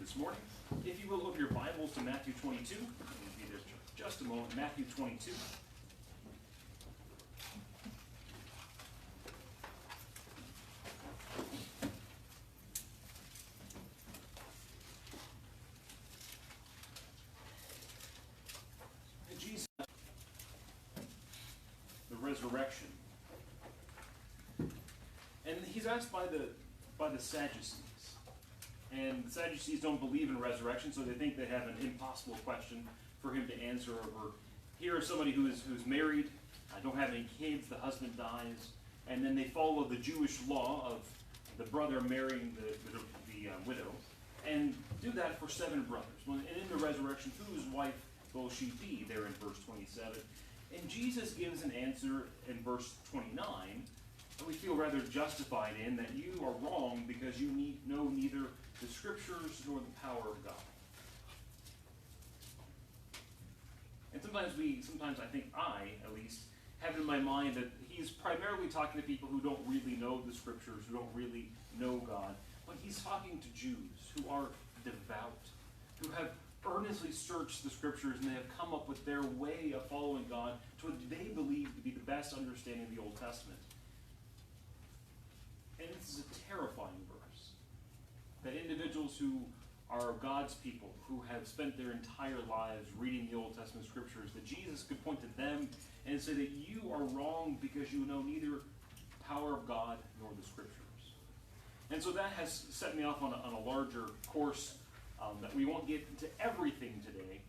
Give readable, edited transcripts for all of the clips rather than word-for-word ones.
this morning. If you will, open your Bibles to Matthew 22. We'll be there just a moment. Matthew 22. Jesus, the resurrection. And he's asked by the Sadducees. And the Sadducees don't believe in resurrection, so they think they have an impossible question for him to answer. Over here is somebody who's married, don't have any kids, the husband dies, and then they follow the Jewish law of the brother marrying the widow, and do that for 7 brothers. And in the resurrection, whose wife will she be? There in verse 27. And Jesus gives an answer in verse 29 that we feel rather justified in, that you are wrong because you know neither the Scriptures nor the power of God. And sometimes I think at least, have in my mind that he's primarily talking to people who don't really know the Scriptures, who don't really know God. But he's talking to Jews who are devout, who have earnestly searched the Scriptures, and they have come up with their way of following God to what they believe to be the best understanding of the Old Testament. And this is a terrifying verse, that individuals who are God's people, who have spent their entire lives reading the Old Testament Scriptures, that Jesus could point to them and say that you are wrong because you know neither the power of God nor the Scriptures. And so that has set me off on a larger course that we won't get into everything today.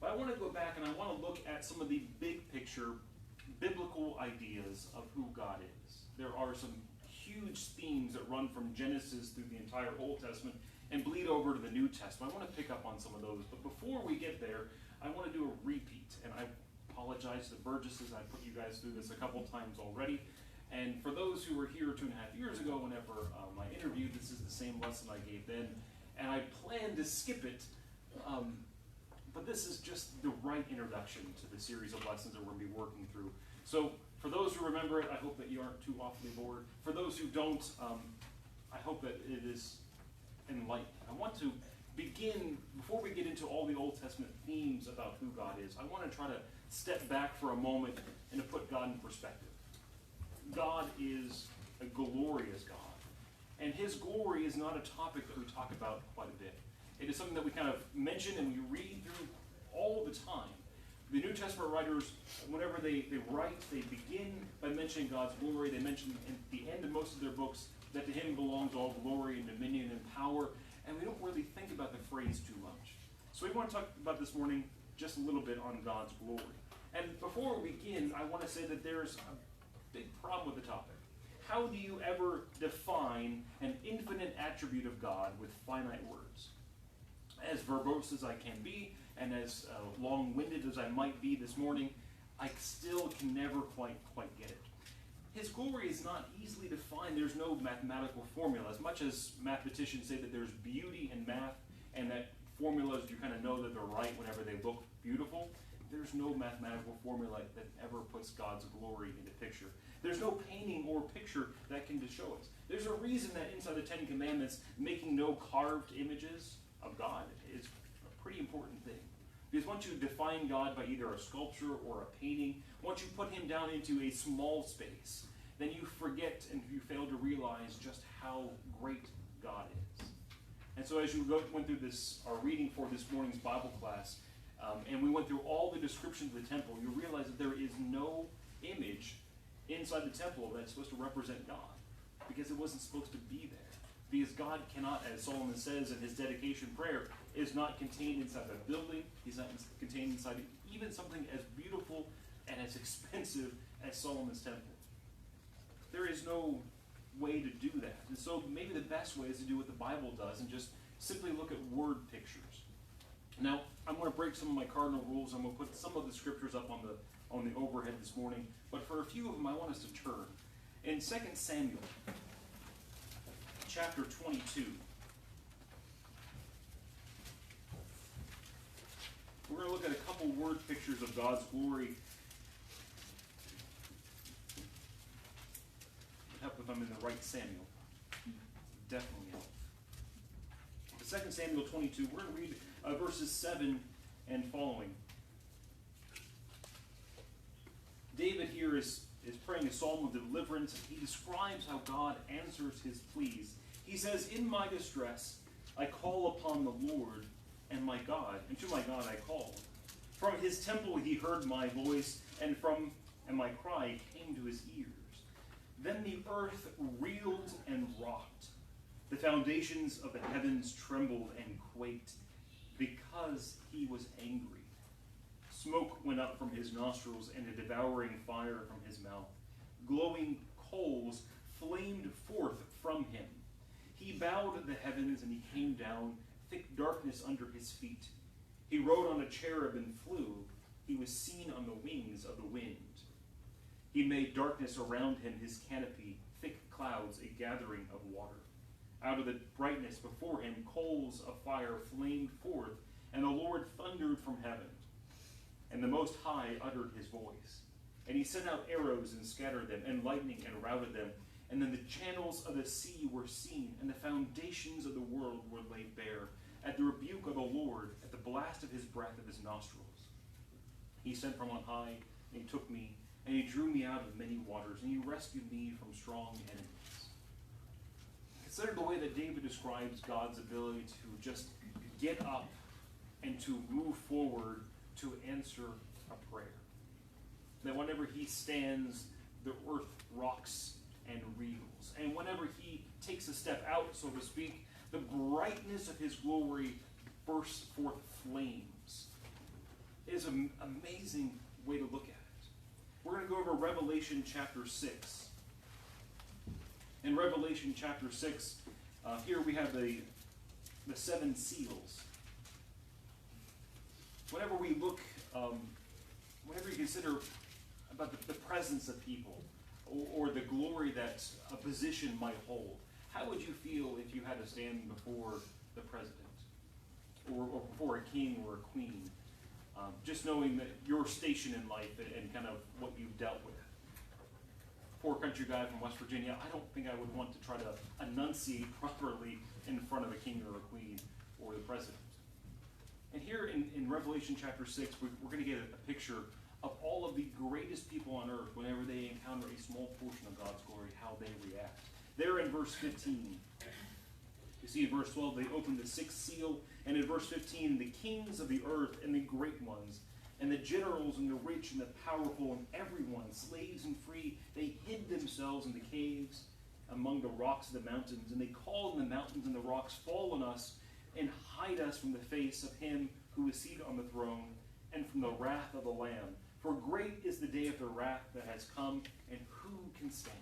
But I want to go back and I want to look at some of the big picture biblical ideas of who God is. There are some huge themes that run from Genesis through the entire Old Testament and bleed over to the New Testament. I want to pick up on some of those. But before we get there, I want to do a repeat. And I apologize to the Burgesses. I put you guys through this a couple times already. And for those who were here 2.5 years ago, whenever I interviewed, this is the same lesson I gave then. And I plan to skip it, but this is just the right introduction to the series of lessons that we're going to be working through. So for those who remember it, I hope that you aren't too awfully bored. For those who don't, I hope that it is enlightening. I want to begin, before we get into all the Old Testament themes about who God is, I want to try to step back for a moment and to put God in perspective. God is a glorious God. And his glory is not a topic that we talk about quite a bit. It is something that we kind of mention and we read through all the time. The New Testament writers, whenever they write, they begin by mentioning God's glory. They mention at the end of most of their books that to him belongs all glory and dominion and power. And we don't really think about the phrase too much. So we want to talk about this morning just a little bit on God's glory. And before we begin, I want to say that there's a big problem with the topic. How do you ever define an infinite attribute of God with finite words? As verbose as I can be, and as long-winded as I might be this morning, I still can never quite get it. His glory is not easily defined. There's no mathematical formula. As much as mathematicians say that there's beauty in math, and that formulas, you kind of know that they're right whenever they look beautiful, there's no mathematical formula that ever puts God's glory into picture. There's no painting or picture that can show us. There's a reason that inside the 10 Commandments, making no carved images of God is a pretty important thing. Because once you define God by either a sculpture or a painting, once you put him down into a small space, then you forget and you fail to realize just how great God is. And so as you went through our reading for this morning's Bible class, and we went through all the descriptions of the temple, you realize that there is no image inside the temple that's supposed to represent God, because it wasn't supposed to be there. Because God cannot, as Solomon says in his dedication prayer, is not contained inside a building. He's not contained inside even something as beautiful and as expensive as Solomon's temple. There is no way to do that. And so maybe the best way is to do what the Bible does and just simply look at word pictures. Now, I'm going to break some of my cardinal rules. I'm going to put some of the scriptures up on the overhead this morning. But for a few of them, I want us to turn. In 2 Samuel, chapter 22, we're going to look at a couple word pictures of God's glory. Help if I'm in the right Samuel. Definitely help. 2 Samuel 22. We're going to read verses 7 and following. David here is praying a psalm of deliverance, and he describes how God answers his pleas. He says, "In my distress, I call upon the Lord and my God, and to my God I called. From his temple he heard my voice, and my cry came to his ears. Then the earth reeled and rocked. The foundations of the heavens trembled and quaked, because he was angry. Smoke went up from his nostrils, and a devouring fire from his mouth. Glowing coals flamed forth from him. He bowed the heavens, and he came down, thick darkness under his feet. He rode on a cherub and flew. He was seen on the wings of the wind. He made darkness around him his canopy, thick clouds, a gathering of water. Out of the brightness before him, coals of fire flamed forth, and the Lord thundered from heaven. And the Most High uttered his voice. And he sent out arrows and scattered them, and lightning and routed them. And then the channels of the sea were seen, and the foundations of the world were laid bare, at the rebuke of the Lord, at the blast of his breath of his nostrils. He sent from on high, and he took me, and he drew me out of many waters, and he rescued me from strong enemies." Consider the way that David describes God's ability to just get up and to move forward to answer a prayer. That whenever he stands, the earth rocks and reels. And whenever he takes a step out, so to speak, the brightness of his glory bursts forth flames. It is an amazing way to look at it. We're going to go over Revelation chapter 6. In Revelation chapter 6, here we have the seven seals. Whenever we look, whenever you consider about the presence of people, or the glory that a position might hold, how would you feel if you had to stand before the president, or before a king or a queen, just knowing that your station in life and kind of what you've dealt with? Poor country guy from West Virginia, I don't think I would want to try to enunciate properly in front of a king or a queen or the president. And here in Revelation chapter 6, we're going to get a picture of all of the greatest people on earth whenever they encounter a small portion of God's glory, how they react. There in verse 15, you see in verse 12, they opened the sixth seal, and in verse 15, the kings of the earth and the great ones, and the generals and the rich and the powerful and everyone, slaves and free, they hid themselves in the caves among the rocks of the mountains, and they called on the mountains and the rocks, "Fall on us and hide us from the face of him who is seated on the throne and from the wrath of the Lamb. For great is the day of the wrath that has come, and who can stand?"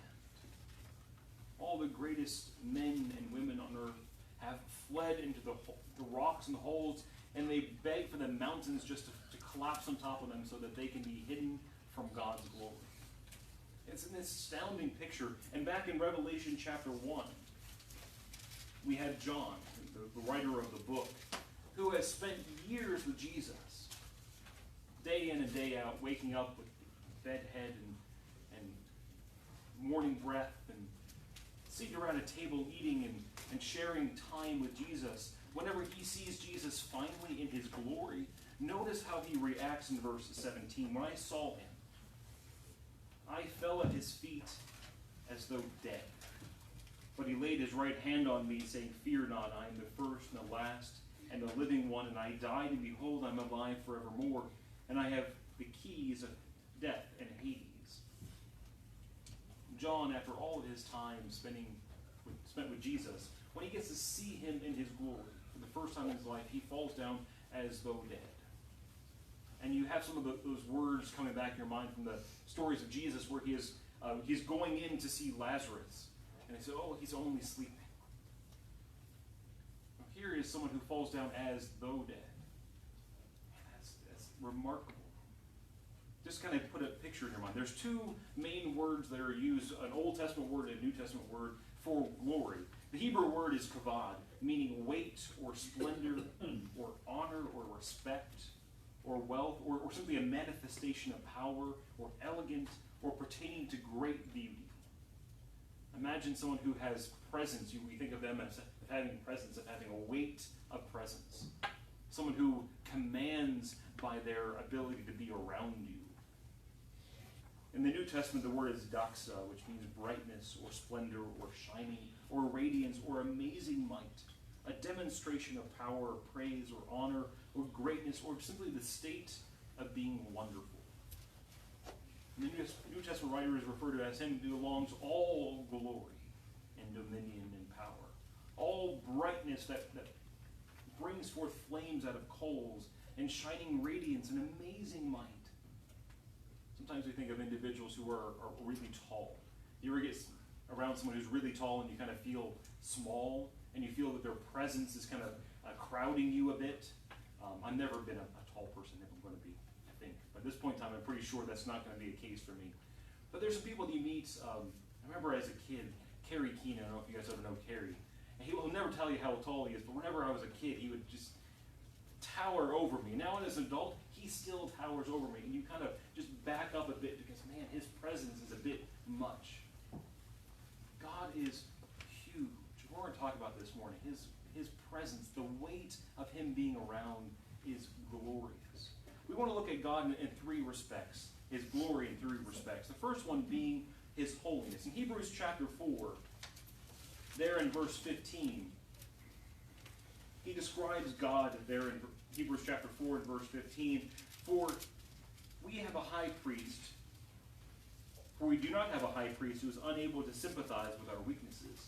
All the greatest men and women on earth have fled into the rocks and the holes, and they beg for the mountains just to collapse on top of them so that they can be hidden from God's glory. It's an astounding picture. And back in Revelation chapter 1, we had John, the writer of the book, who has spent years with Jesus, day in and day out, waking up with bed head and morning breath, and sitting around a table eating and sharing time with Jesus. Whenever he sees Jesus finally in his glory, notice how he reacts in verse 17. "When I saw him, I fell at his feet as though dead. But he laid his right hand on me, saying, 'Fear not, I am the first and the last and the living one, and I died, and behold, I am alive forevermore, and I have the keys of death and Hades.'" John, after all of his time spent with Jesus, when he gets to see him in his glory for the first time in his life, he falls down as though dead. And you have some of those words coming back in your mind from the stories of Jesus, where he's going in to see Lazarus, and they say, "Oh, he's only sleeping." Now, here is someone who falls down as though dead. Man, that's remarkable. Just kind of put a picture in your mind. There's two main words that are used, an Old Testament word and a New Testament word, for glory. The Hebrew word is kavod, meaning weight or splendor or honor or respect or wealth, or simply a manifestation of power, or elegant, or pertaining to great beauty. Imagine someone who has presence. We think of them as having presence, of having a weight of presence. Someone who commands by their ability to be around you. In the New Testament, the word is doxa, which means brightness or splendor or shining or radiance or amazing might. A demonstration of power, praise, or honor, or greatness, or simply the state of being wonderful. The New Testament writers refer to as him who belongs all glory and dominion and power. All brightness that brings forth flames out of coals, and shining radiance and amazing might. Sometimes we think of individuals who are really tall. You ever get around someone who's really tall and you kind of feel small, and you feel that their presence is kind of crowding you a bit? I've never been a tall person, if I'm going to be, I think. But at this point in time, I'm pretty sure that's not going to be a case for me. But there's some people that you meet. I remember as a kid, Kerry Keenan, I don't know if you guys ever know Kerry. And he will never tell you how tall he is, but whenever I was a kid, he would just tower over me. Now as an adult, he still towers over me. And you kind of just back up a bit because, man, his presence is a bit much. God is huge. We're going to talk about this morning. His presence, the weight of him being around is glorious. We want to look at God in three respects. His glory in three respects. The first one being his holiness. In Hebrews chapter 4, there in verse 15, he describes God there in Hebrews chapter 4 and verse 15. For we have a high priest, for we do not have a high priest who is unable to sympathize with our weaknesses,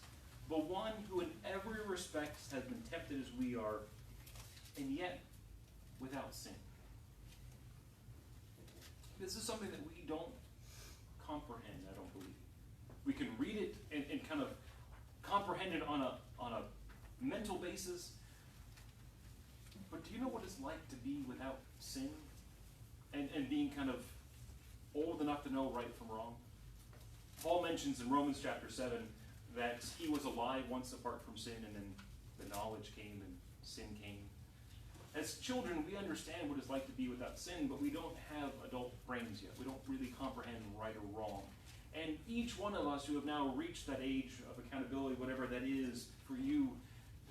but one who in every respect has been tempted as we are, and yet without sin. This is something that we don't comprehend, I don't believe. We can read it and kind of comprehend it on a mental basis, but do you know what it's like to be without sin and being kind of old enough to know right from wrong? Paul mentions in Romans chapter 7 that he was alive once apart from sin, and then the knowledge came and sin came. As children, we understand what it's like to be without sin, but we don't have adult brains yet. We don't really comprehend right or wrong. And each one of us who have now reached that age of accountability, whatever that is for you,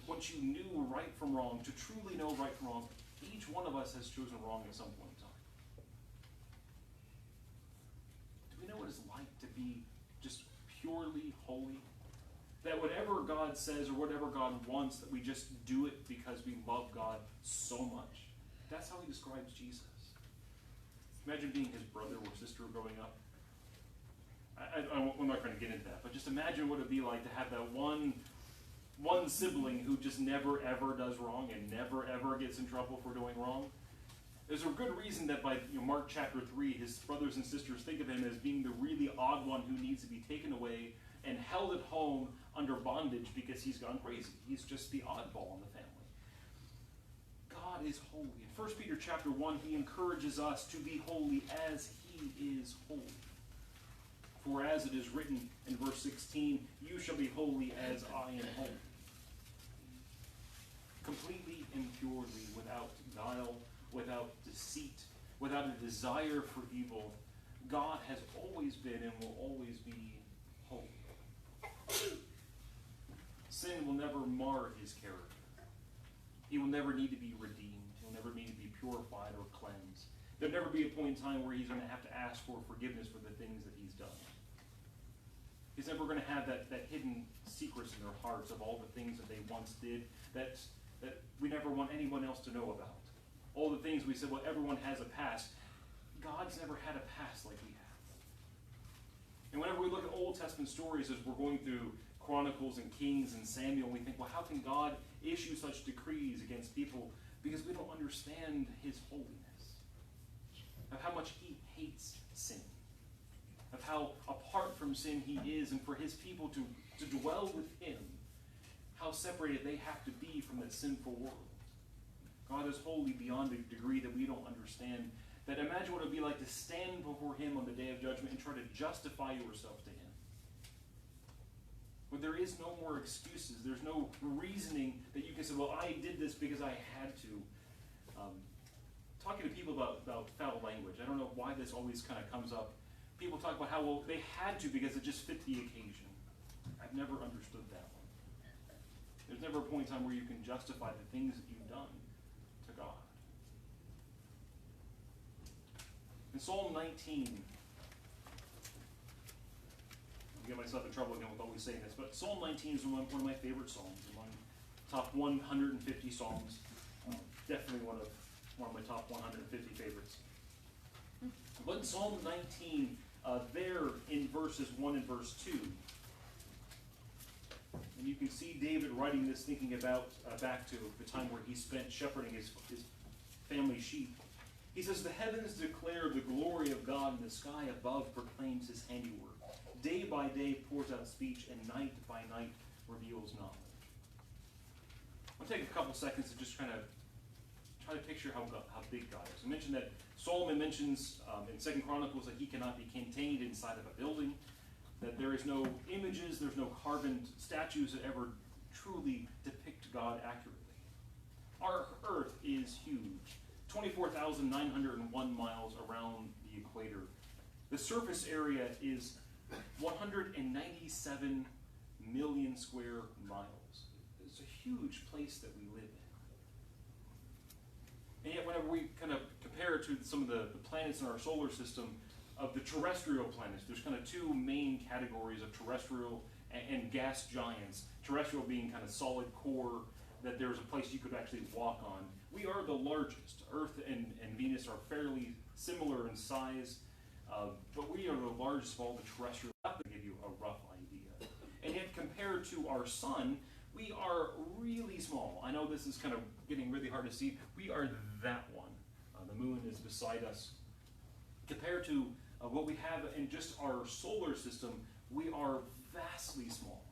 once you knew right from wrong, to truly know right from wrong, each one of us has chosen wrong at some point in time. Do we know what it's like to be just purely holy? That whatever God says or whatever God wants, that we just do it because we love God so much. That's how he describes Jesus. Imagine being his brother or sister growing up. I'm not going to get into that, but just imagine what it would be like to have that one sibling who just never ever does wrong and never ever gets in trouble for doing wrong. There's a good reason that by Mark chapter 3, his brothers and sisters think of him as being the really odd one who needs to be taken away and held at home under bondage because he's gone crazy. He's just the oddball in the family. God is holy. In 1 Peter chapter 1, he encourages us to be holy as he is holy. For as it is written in verse 16, you shall be holy as I am holy. Completely and purely, without guile, without deceit, without a desire for evil, God has always been and will always be holy. Sin will never mar his character. He will never need to be redeemed. He will never need to be purified or cleansed. There'll never be a point in time where he's going to have to ask for forgiveness for the things that he's done. He's never going to have that hidden secrets in their hearts of all the things that they once did that we never want anyone else to know about. All the things we said, well, everyone has a past. God's never had a past like we have. And whenever we look at Old Testament stories as we're going through Chronicles and Kings and Samuel, we think, well, how can God issue such decrees against people? Because we don't understand his holiness, of how much he hates sin, of how apart from sin he is, and for his people to dwell with him, how separated they have to be from that sinful world. God is holy beyond a degree that we don't understand. That imagine what it would be like to stand before him on the day of judgment and try to justify yourself to him. Where there is no more excuses. There's no reasoning that you can say, well, I did this because I had to. Talking to people about foul language, I don't know why this always kind of comes up. People talk about how, well, they had to because it just fit the occasion. I've never understood that one. point in time where you can justify the things that you've done to God. In Psalm 19, I'll get myself in trouble again with always saying this, but Psalm 19 is one of my favorite psalms, among top 150 psalms. Definitely one of my top 150 favorites. But in Psalm 19, there in verses 1 and verse 2, and you can see David writing this, thinking about back to the time where he spent shepherding his family sheep. He says, "The heavens declare the glory of God, and the sky above proclaims his handiwork. Day by day pours out speech, and night by night reveals knowledge." I'll take a couple seconds to just kind of try to picture how big God is. I mentioned that Solomon mentions in 2 Chronicles that he cannot be contained inside of a building, that there is no images, there's no carved statues that ever truly depict God accurately. Our earth is huge, 24,901 miles around the equator. The surface area is 197 million square miles. It's a huge place that we live in. And yet whenever we kind of compare it to some of the planets in our solar system, of the terrestrial planets, there's kind of two main categories of terrestrial and gas giants. Terrestrial being kind of solid core, that there's a place you could actually walk on. We are the largest. Earth and Venus are fairly similar in size, but we are the largest of all the terrestrial. To give you a rough idea. And yet compared to our sun, we are really small. I know this is kind of getting really hard to see. We are that one. The moon is beside us. Compared to what we have in just our solar system, we are vastly small.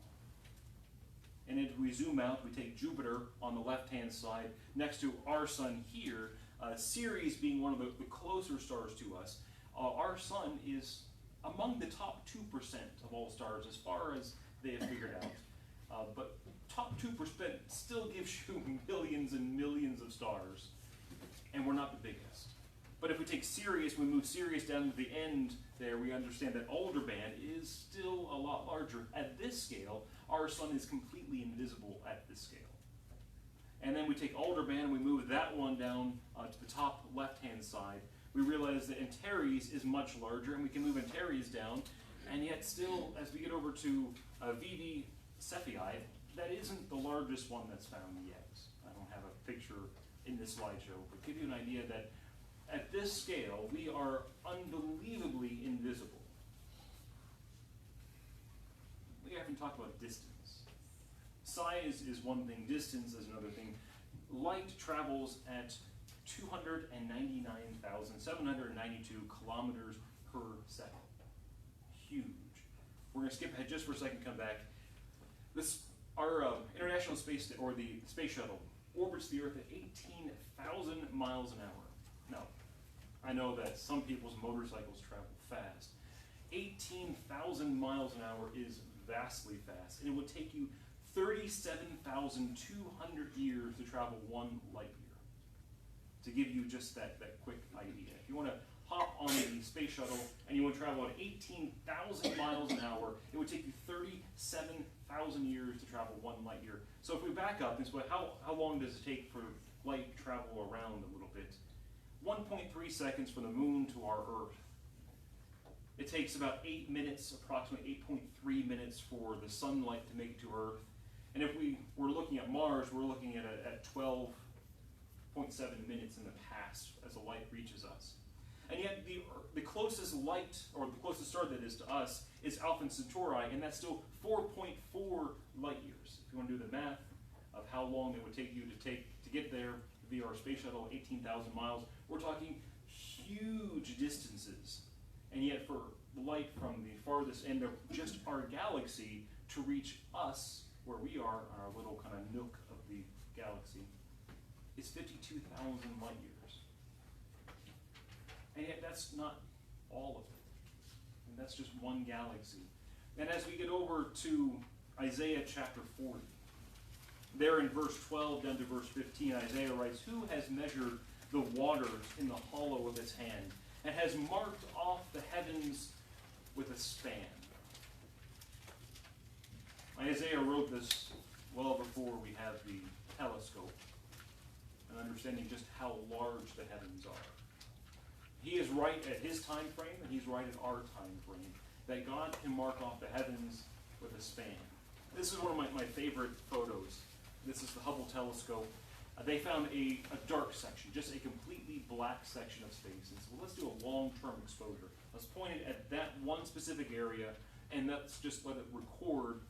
And if we zoom out, we take Jupiter on the left-hand side next to our sun here, Ceres being one of the closer stars to us. Our sun is among the top 2% of all stars as far as they have figured out. But top 2% still gives you millions and millions of stars, and we're not the biggest. But if we take Sirius, we move Sirius down to the end there, we understand that Aldebaran is still a lot larger. At this scale, our sun is completely invisible at this scale. And then we take Aldebaran and we move that one down to the top left-hand side. We realize that Antares is much larger, and we can move Antares down, and yet still, as we get over to VV Cephei, that isn't the largest one that's found yet. I don't have a picture in this slideshow, but give you an idea that at this scale, we are unbelievably invisible. We haven't talked about distance. Size is one thing, distance is another thing. Light travels at 299,792 kilometers per second. Huge. We're going to skip ahead just for a second, come back. Our International Space, or the Space Shuttle, orbits the Earth at 18,000 miles an hour. Now, I know that some people's motorcycles travel fast. 18,000 miles an hour is vastly fast, and it would take you 37,200 years to travel 1 light year. To give you just that quick idea. If you want to hop on the space shuttle and you want to travel at 18,000 miles an hour, it would take you 37,000 years to travel 1 light year. So if we back up and say, how long does it take for light to travel around a little bit? 1.3 seconds from the moon to our Earth. It takes about 8 minutes, approximately 8.3 minutes for the sunlight to make it to Earth. And if we were looking at Mars, we're looking at 12.7 minutes in the past as the light reaches us. And yet the closest light, or the closest star that is to us, is Alpha Centauri, and that's still 4.4 light years. If you want to do the math of how long it would take you to get there via our space shuttle, 18,000 miles, we're talking huge distances. And yet for light from the farthest end of just our galaxy to reach us, where we are on our little kind of nook of the galaxy, is 52,000 light years. And yet that's not all of it. And that's just one galaxy. And as we get over to Isaiah chapter 40, there in verse 12 down to verse 15, Isaiah writes, "Who has measured the waters in the hollow of his hand, and has marked off the heavens with a span?" Isaiah wrote this well before we have the understanding just how large the heavens are. He is right at his time frame, and he's right at our time frame, that God can mark off the heavens with a span. This is one of my favorite photos. This is the Hubble telescope. They found a dark section, just a completely black section of space. And so let's do a long-term exposure. Let's point it at that one specific area, and let's just let it record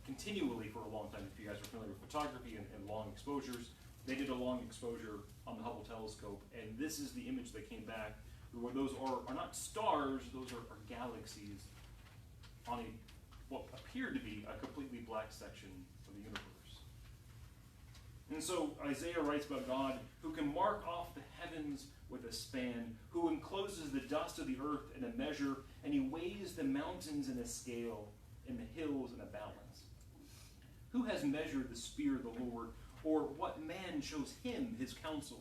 continually for a long time. If you guys are familiar with photography and long exposures, they did a long exposure on the Hubble telescope, and this is the image that came back, where those are not stars, those are galaxies on what appeared to be a completely black section of the universe. And so Isaiah writes about God who can mark off the heavens with a span, who encloses the dust of the earth in a measure, and he weighs the mountains in a scale and the hills in a balance. Who has measured the spear of the Lord, or what man shows him his counsel?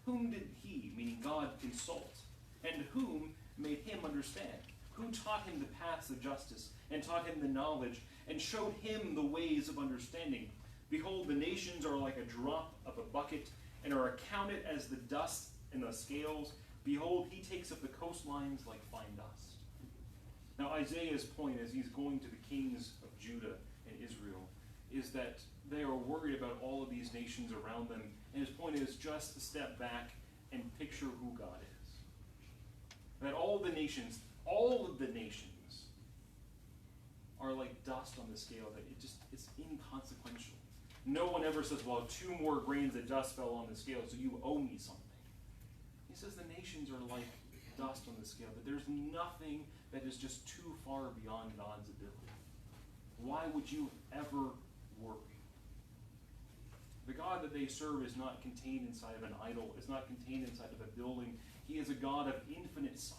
Whom did he, meaning God, consult? And whom made him understand? Who taught him the paths of justice, and taught him the knowledge, and showed him the ways of understanding? Behold, the nations are like a drop of a bucket, and are accounted as the dust in the scales. Behold, he takes up the coastlines like fine dust. Now Isaiah's point, as he's going to the kings of Judah and Israel, is that they are worried about all of these nations around them, and his point is just to step back and picture who God is. That all of the nations are like dust on the scale, that it's inconsequential. No one ever says, well, 2 more grains of dust fell on the scale, so you owe me something. He says the nations are like dust on the scale, that there's nothing that is just too far beyond God's ability. Why would you ever worry? The God that they serve is not contained inside of an idol, is not contained inside of a building. He is a God of infinite size.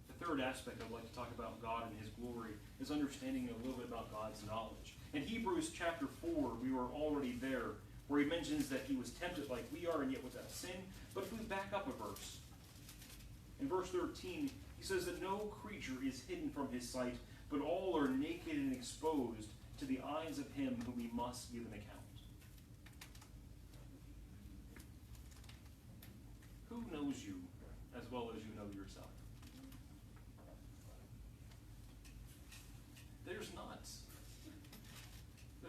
The third aspect I'd like to talk about God and his glory is understanding a little bit about God's knowledge. In Hebrews chapter 4, we were already there, where he mentions that he was tempted like we are and yet without sin. But if we back up a verse, in verse 13, he says that no creature is hidden from his sight, but all are naked and exposed to the eyes of him whom we must give an account. Who knows you as well as you know yourself? There's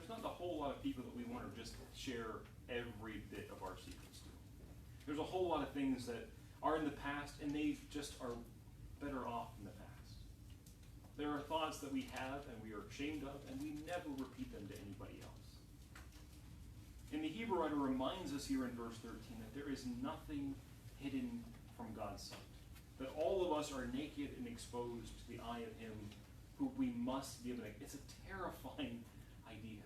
not a whole lot of people that we want to just share every bit of our secrets to. There's a whole lot of things that are in the past, and they just are better off in the past. There are thoughts that we have and we are ashamed of, and we never repeat them to anybody else. And the Hebrew writer reminds us here in verse 13 that there is nothing hidden from God's sight. That all of us are naked and exposed to the eye of him who we must give an account. It's a terrifying idea.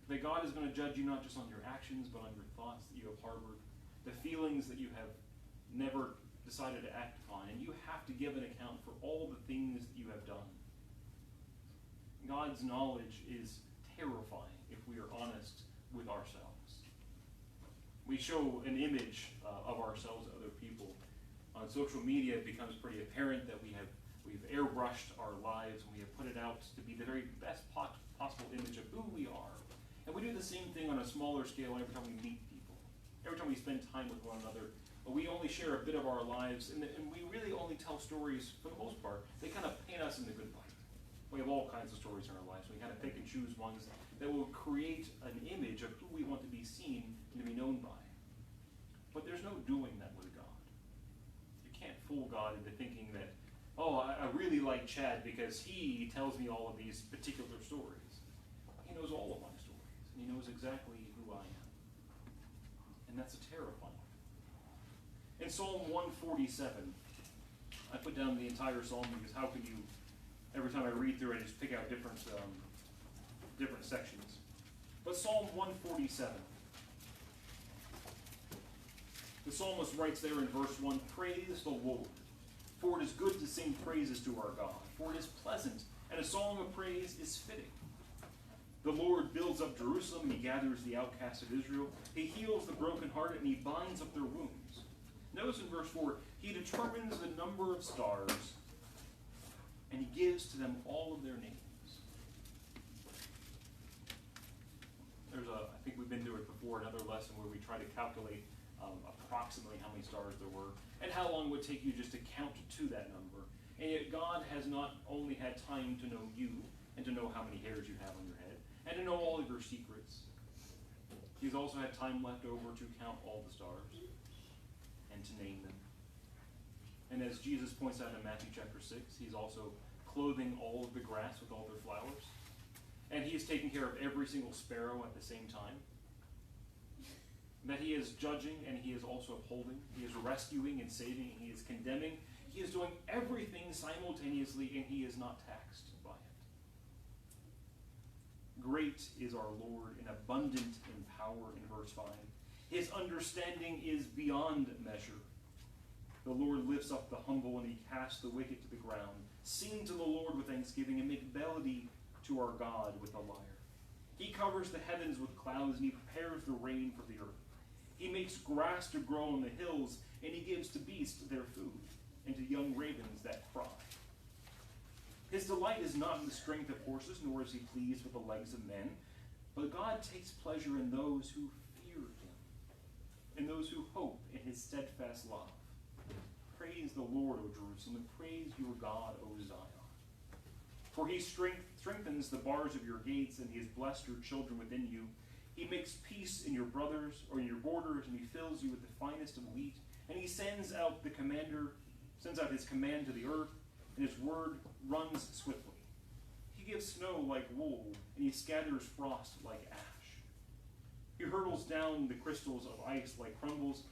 That God is going to judge you not just on your actions, but on your thoughts that you have harbored, the feelings that you have never decided to act upon, and you have to give an account for all the things that you have done. God's knowledge is terrifying if we are honest with ourselves. We show an image of ourselves to other people. On social media, it becomes pretty apparent that we've airbrushed our lives, and we have put it out to be the very best possible image of who we are. And we do the same thing on a smaller scale every time we meet people. Every time we spend time with one another, we only share a bit of our lives, and we really only tell stories, for the most part, they kind of paint us in the good light. We have all kinds of stories in our lives. We kind of pick and choose ones that will create an image of who we want to be seen and to be known by. But there's no doing that with God. You can't fool God into thinking that, oh, I really like Chad because he tells me all of these particular stories. He knows all of my stories, and he knows exactly who I am. And that's a terrifying. In Psalm 147, I put down the entire psalm because how could you, every time I read through it, I just pick out different sections. But Psalm 147, the psalmist writes there in verse 1, "Praise the Lord, for it is good to sing praises to our God, for it is pleasant, and a song of praise is fitting. The Lord builds up Jerusalem, he gathers the outcasts of Israel, he heals the brokenhearted, and he binds up their wounds." Notice in verse 4, he determines the number of stars, and he gives to them all of their names. before, another lesson where we try to calculate approximately how many stars there were, and how long it would take you just to count to that number. And yet God has not only had time to know you, and to know how many hairs you have on your head, and to know all of your secrets. He's also had time left over to count all the stars, and to name them. And as Jesus points out in Matthew chapter 6, he's also clothing all of the grass with all their flowers. And he is taking care of every single sparrow at the same time. That he is judging and he is also upholding. He is rescuing and saving and he is condemning. He is doing everything simultaneously and he is not taxed by it. Great is our Lord and abundant in power in verse 5. His understanding is beyond measure. The Lord lifts up the humble and he casts the wicked to the ground. Sing to the Lord with thanksgiving and make melody to our God with a lyre. He covers the heavens with clouds and he prepares the rain for the earth. He makes grass to grow on the hills and he gives to beasts their food and to young ravens that cry. His delight is not in the strength of horses, nor is he pleased with the legs of men, but God takes pleasure in those who fear him, in those who hope in his steadfast love. Praise the Lord, O Jerusalem, and praise your God, O Zion. For he strengthens the bars of your gates, and he has blessed your children within you. He makes peace in your brothers, or in your borders, and he fills you with the finest of wheat. And he sends out his command to the earth, and his word runs swiftly. He gives snow like wool, and he scatters frost like ash. He hurtles down the crystals of ice like crumbles.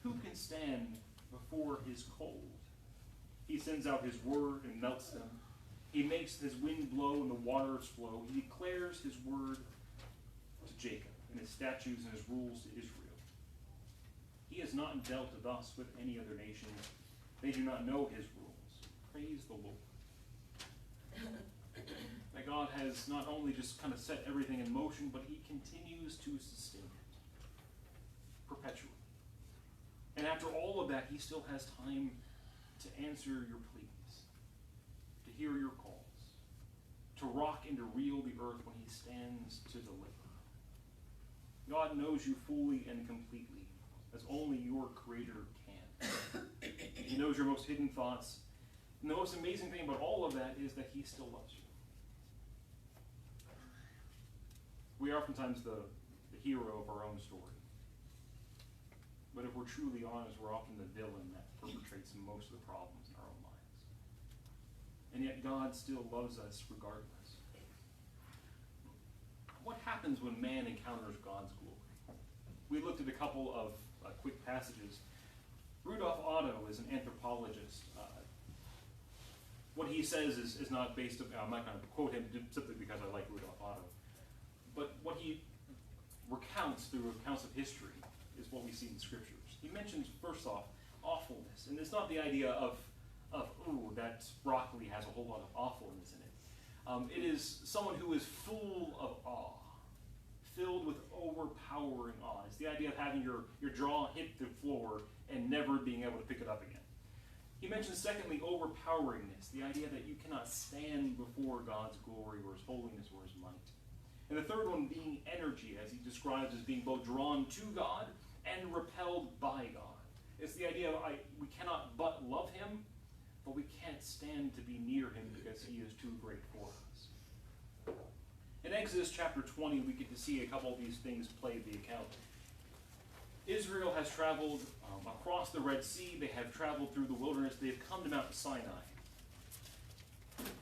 Who can stand before his cold? He sends out his word and melts them. He makes his wind blow and the waters flow. He declares his word to Jacob and his statutes and his rules to Israel. He has not dealt thus with any other nation. They do not know his rules. Praise the Lord. That God has not only just kind of set everything in motion, but he continues to sustain it perpetually. And after all of that, he still has time to answer your pleas, to hear your calls, to rock and to reel the earth when he stands to deliver. God knows you fully and completely, as only your Creator can. He knows your most hidden thoughts. And the most amazing thing about all of that is that he still loves you. We are oftentimes the hero of our own story. But if we're truly honest, we're often the villain that perpetrates most of the problems in our own lives. And yet God still loves us regardless. What happens when man encounters God's glory? We looked at a couple of quick passages. Rudolf Otto is an anthropologist. What he says is not based on, I'm not going to quote him simply because I like Rudolf Otto, but what he recounts through accounts of history is what we see in the scriptures. He mentions, first off, awfulness. And it's not the idea of ooh, that broccoli has a whole lot of awfulness in it. It is someone who is full of awe, filled with overpowering awe. It's the idea of having your jaw hit the floor and never being able to pick it up again. He mentions, secondly, overpoweringness, the idea that you cannot stand before God's glory or his holiness or his might. And the third one being energy, as he describes as being both drawn to God and repelled by God. It's the idea of we cannot but love him, but we can't stand to be near him because he is too great for us. In Exodus chapter 20, we get to see a couple of these things play the account. Israel has traveled across the Red Sea. They have traveled through the wilderness. They have come to Mount Sinai.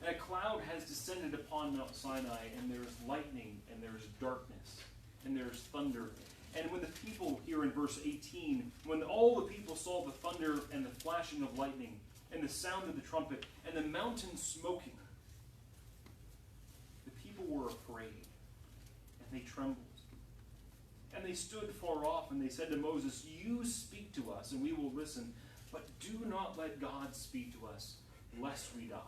And a cloud has descended upon Mount Sinai, and there's lightning, and there's darkness, and there's thunder. And when the people, here in verse 18, when all the people saw the thunder and the flashing of lightning, and the sound of the trumpet, and the mountain smoking, the people were afraid, and they trembled. And they stood far off, and they said to Moses, "You speak to us, and we will listen, but do not let God speak to us, lest we die."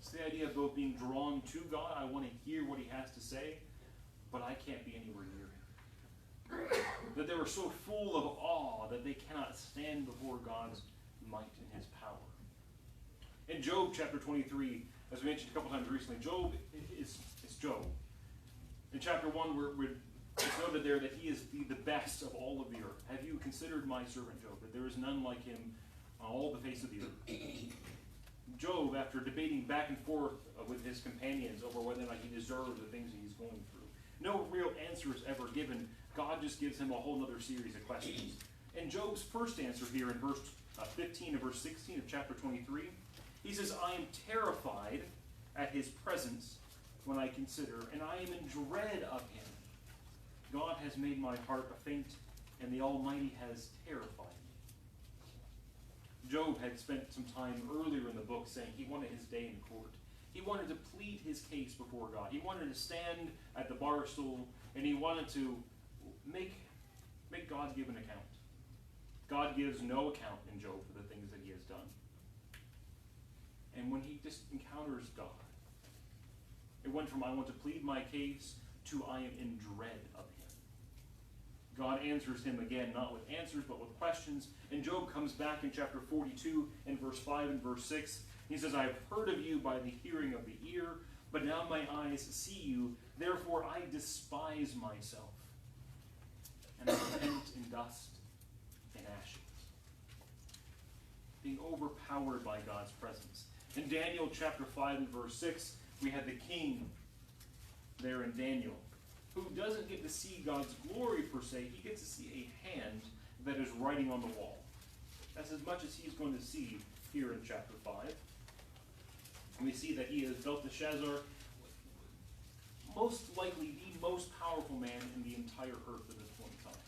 It's the idea of both being drawn to God. I want to hear what he has to say, but I can't be anywhere near him. That they were so full of awe that they cannot stand before God's might and his power. In Job chapter 23, as we mentioned a couple times recently, Job is Job. In chapter 1, it's noted there that he is the best of all of the earth. Have you considered my servant Job, that there is none like him on all the face of the earth? Job, after debating back and forth with his companions over whether or not he deserved the things that he's going through, no real answer is ever given. God just gives him a whole other series of questions. And Job's first answer here in verse 15 and verse 16 of chapter 23, he says, I am terrified at his presence when I consider, and I am in dread of him. God has made my heart faint, and the Almighty has terrified me. Job had spent some time earlier in the book saying he wanted his day in court. He wanted to plead his case before God. He wanted to stand at the bar stool, and he wanted to make God give an account. God gives no account in Job for the things that he has done. And when he just encounters God, it went from I want to plead my case to I am in dread of him. God answers him again, not with answers, but with questions. And Job comes back in chapter 42 and verse 5 and verse 6. He says, I have heard of you by the hearing of the ear, but now my eyes see you. Therefore I despise myself, and I repent in dust and ashes. Being overpowered by God's presence. In Daniel chapter 5 and verse 6, we had the king there in Daniel, who doesn't get to see God's glory per se. He gets to see a hand that is writing on the wall. That's as much as he's going to see here in chapter 5. And we see that he is Belteshazzar, most likely the most powerful man in the entire earth at this point in time.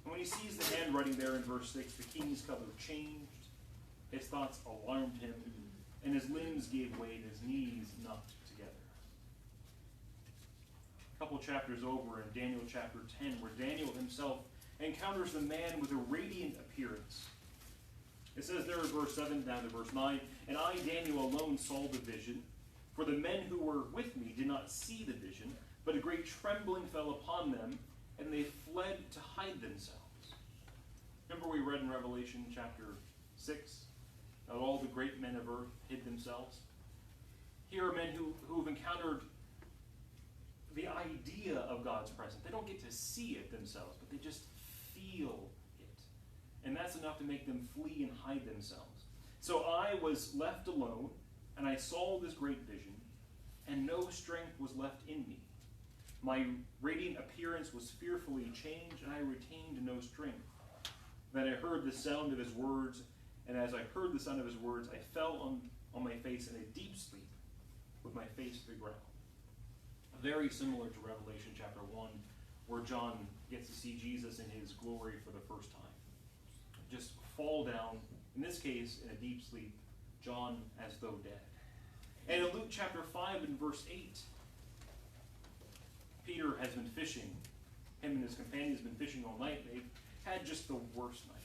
And when he sees the handwriting there in verse 6, the king's color changed, his thoughts alarmed him, and his limbs gave way and his knees knocked together. A couple chapters over in Daniel chapter 10, where Daniel himself encounters the man with a radiant appearance. It says there in verse 7 down to verse 9, and I, Daniel, alone saw the vision, for the men who were with me did not see the vision, but a great trembling fell upon them, and they fled to hide themselves. Remember we read in Revelation chapter 6, that all the great men of earth hid themselves? Here are men who have encountered the idea of God's presence. They don't get to see it themselves, but they just feel it. And that's enough to make them flee and hide themselves. So I was left alone, and I saw this great vision, and no strength was left in me. My radiant appearance was fearfully changed, and I retained no strength. Then I heard the sound of his words, and as I heard the sound of his words, I fell on my face in a deep sleep, with my face to the ground. Very similar to Revelation chapter 1, where John gets to see Jesus in his glory for the first time. Just fall down, in this case, in a deep sleep, John as though dead. And in Luke chapter 5 and verse 8, Peter has been fishing. Him and his companions have been fishing all night. They've had just the worst night.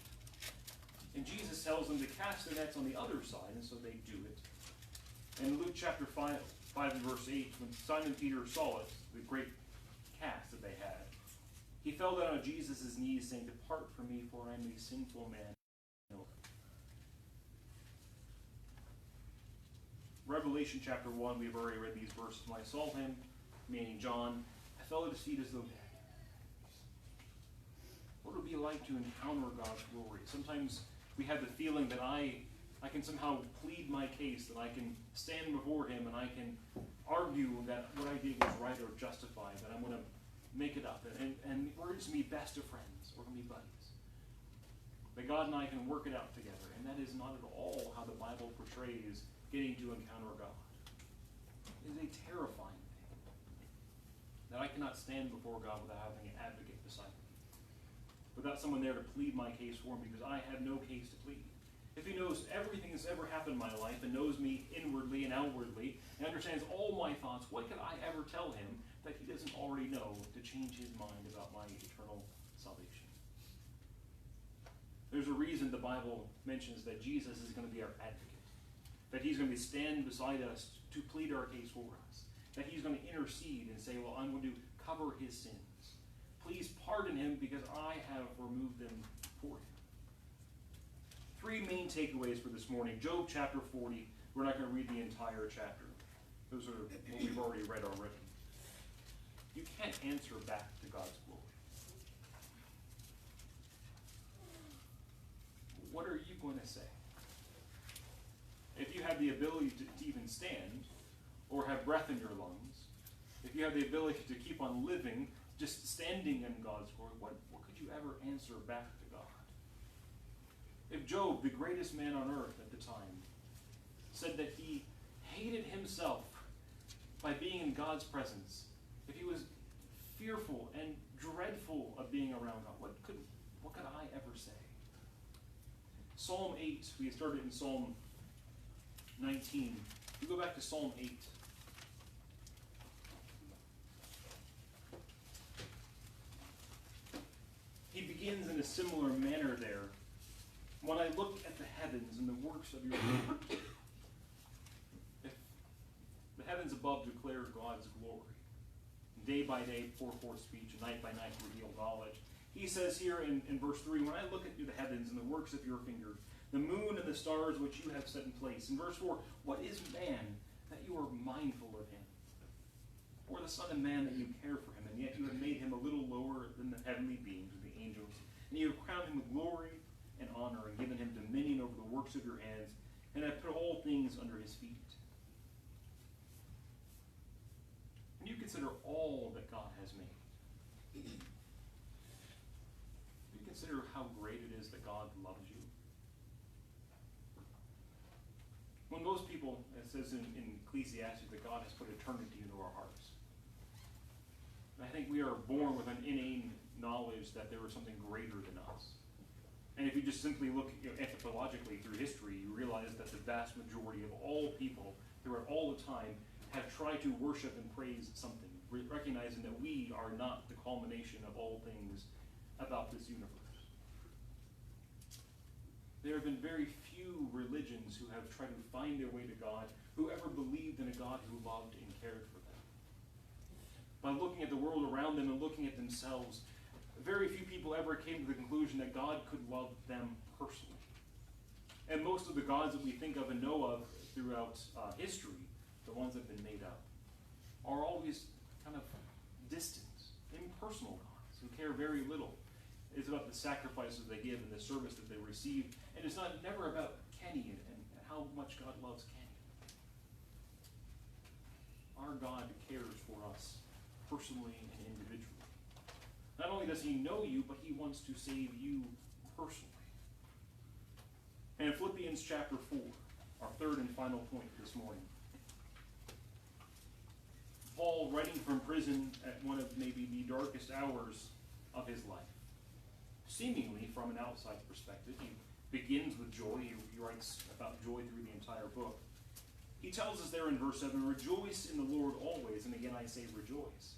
And Jesus tells them to cast their nets on the other side, and so they do it. And in Luke chapter 5 and verse 8, when Simon Peter saw it, the great cast that they had, he fell down on Jesus' knees, saying, Depart from me, for I am a sinful man. Revelation chapter 1, we've already read these verses. When I saw him, meaning John, I fell at his feet as though dead. What would it be like to encounter God's glory? Sometimes we have the feeling that I can somehow plead my case, that I can stand before him and I can argue that what I did was right or justified, that I'm going to make it up. And we're just going to be best of friends. We're going to be buddies. That God and I can work it out together. And that is not at all how the Bible portrays getting to encounter God. It is a terrifying thing. That I cannot stand before God without having an advocate beside me. Without someone there to plead my case for me, because I have no case to plead. If he knows everything that's ever happened in my life and knows me inwardly and outwardly and understands all my thoughts, what could I ever tell him that he doesn't already know to change his mind about my eternal salvation? There's a reason the Bible mentions that Jesus is going to be our advocate, that he's going to stand beside us to plead our case for us, that he's going to intercede and say, well, I'm going to cover his sins. Please pardon him because I have removed them for him. Three main takeaways for this morning. Job chapter 40. We're not going to read the entire chapter. Those are what we've already read already. You can't answer back to God's glory. What are you going to say? If you have the ability to even stand, or have breath in your lungs, if you have the ability to keep on living, just standing in God's glory, what could you ever answer back to God? If Job, the greatest man on earth at the time, said that he hated himself by being in God's presence, if he was fearful and dreadful of being around God, what could I ever say? Psalm 8, we started in Psalm 19. We go back to Psalm 8. He begins in a similar manner there. When I look at the heavens and the works of your hands, if the heavens above declare God's glory, day by day pour forth speech, and night by night reveal knowledge. He says here in verse 3, when I look at the heavens and the works of your fingers, the moon and the stars which you have set in place. In verse 4, what is man that you are mindful of him? Or the son of man that you care for him, and yet you have made him a little lower than the heavenly beings or the angels. And you have crowned him with glory and honor, and given him dominion over the works of your hands, and have put all things under his feet. And you consider all that God has made. You consider how great it is that God loves you. When most people, it says in Ecclesiastes, that God has put eternity into our hearts. And I think we are born with an innate knowledge that there is something greater than us. And if you just simply look anthropologically through history, you realize that the vast majority of all people throughout all the time have tried to worship and praise something, recognizing that we are not the culmination of all things about this universe. There have been very few religions who have tried to find their way to God, who ever believed in a God who loved and cared for them. By looking at the world around them and looking at themselves, very few people ever came to the conclusion that God could love them personally. And most of the gods that we think of and know of throughout history, the ones that have been made up, are always kind of distant, impersonal gods who care very little. It's about the sacrifices they give and the service that they receive. And it's never about Kenny and how much God loves Kenny. Our God cares for us personally and individually. Not only does he know you, but he wants to save you personally. And in Philippians chapter 4, our third and final point this morning, Paul, writing from prison at one of maybe the darkest hours of his life, seemingly from an outside perspective, he begins with joy. He writes about joy through the entire book. He tells us there in verse 7, rejoice in the Lord always, and again I say rejoice.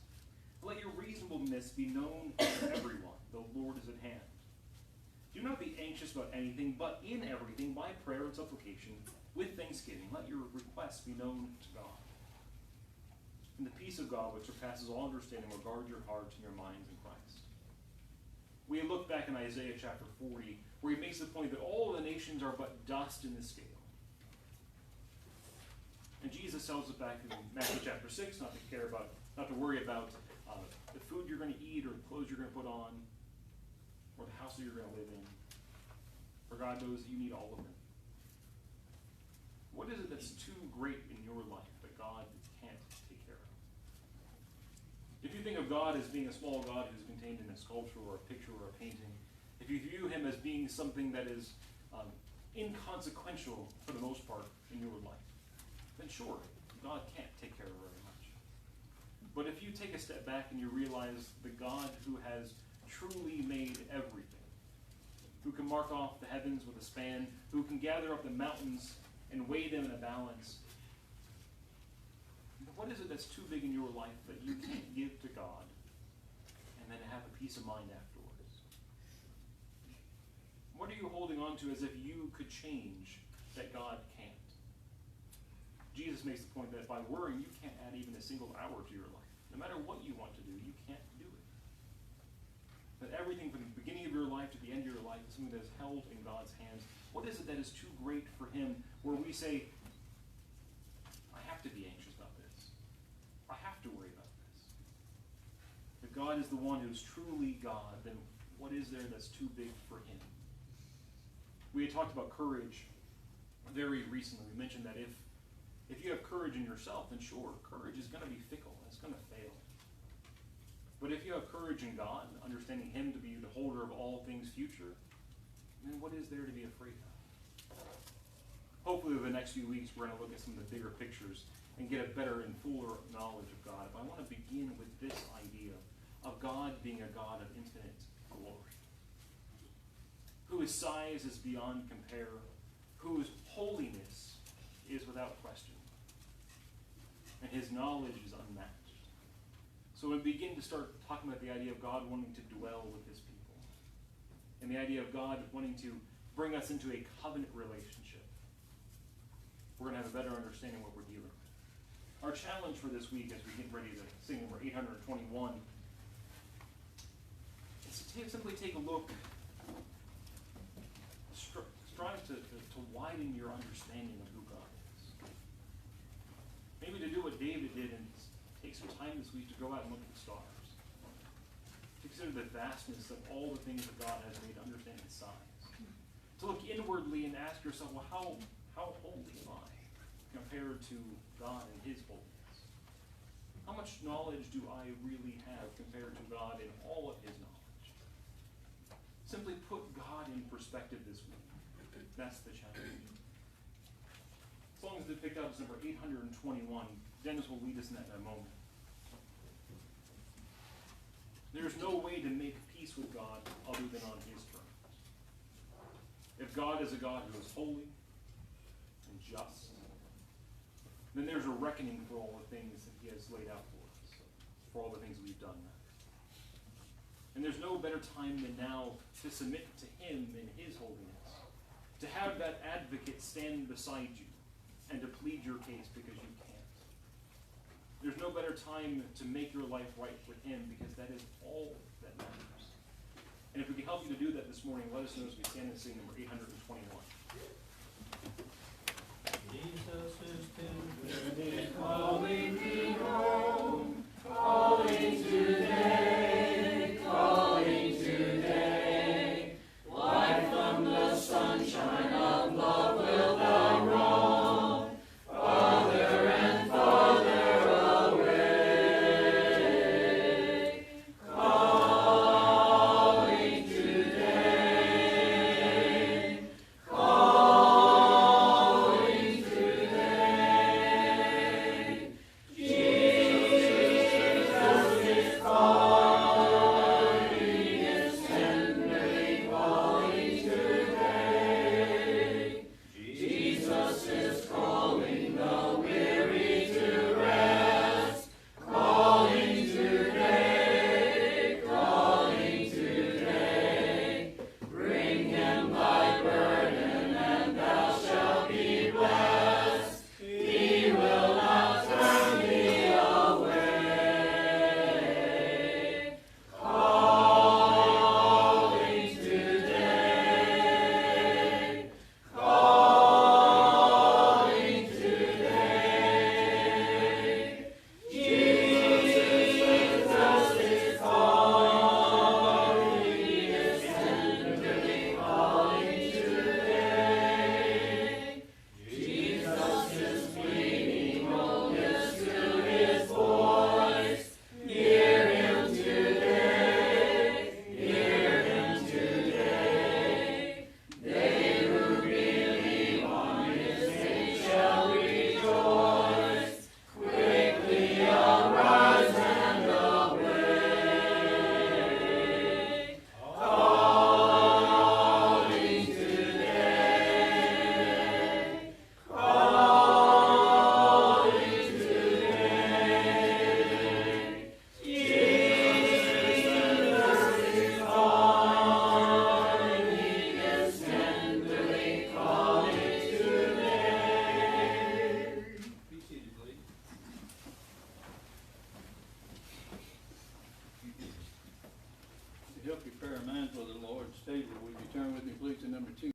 Let your reasonableness be known to everyone. The Lord is at hand. Do not be anxious about anything, but in everything, by prayer and supplication, with thanksgiving, let your requests be known to God. And the peace of God, which surpasses all understanding, will guard your hearts and your minds in Christ. We look back in Isaiah chapter 40, where he makes the point that all the nations are but dust in the scale. And Jesus tells us back in Matthew chapter 6 not to worry about the food you're going to eat, or the clothes you're going to put on, or the house that you're going to live in. For God knows that you need all of them. What is it that's too great in your life that God can't take care of? If you think of God as being a small God who's contained in a sculpture or a picture or a painting, if you view him as being something that is inconsequential for the most part in your life, then sure, God can't take care of very much. But if you take a step back and you realize the God who has truly made everything, who can mark off the heavens with a span, who can gather up the mountains and weigh them in a balance, what is it that's too big in your life that you can't give to God and then have a peace of mind afterwards? What are you holding on to as if you could change that God can't? Jesus makes the point that by worrying, you can't add even a single hour to your life. No matter what you want to do, you can't do it. That everything from the beginning of your life to the end of your life is something that is held in God's hands. What is it that is too great for him where we say, I have to be anxious about this? to worry about this. If God is the one who's truly God, then what is there that's too big for him? We had talked about courage very recently. We mentioned that if you have courage in yourself, then sure, courage is going to be fickle. It's going to fail. But if you have courage in God, understanding him to be the holder of all things future, then what is there to be afraid of? Hopefully over the next few weeks we're going to look at some of the bigger pictures and get a better and fuller knowledge of God. But I want to begin with this idea of God being a God of infinite glory, whose size is beyond compare, whose holiness is without question, and his knowledge is unmatched. So we begin to start talking about the idea of God wanting to dwell with his people, and the idea of God wanting to bring us into a covenant relationship. We're going to have a better understanding of what we're dealing with. Our challenge for this week as we get ready to sing number 821 is to simply take a look, strive to widen your understanding of who God is. Maybe to do what David did and take some time this week to go out and look at the stars. To consider the vastness of all the things that God has made, to understand his size. To look inwardly and ask yourself, well, how holy am I compared to God and his holiness? How much knowledge do I really have compared to God in all of his knowledge? Simply put God in perspective this week. That's the challenge. As long as they picked up number 821, Dennis will lead us in that in a moment. There's no way to make peace with God other than on his terms. If God is a God who is holy and just, then there's a reckoning for all the things that he has laid out for us, for all the things we've done. And there's no better time than now to submit to him in his holiness, to have that advocate stand beside you and to plead your case because you can't. There's no better time to make your life right with him because that is all that matters. And if we can help you to do that this morning, let us know as we stand and sing number 821.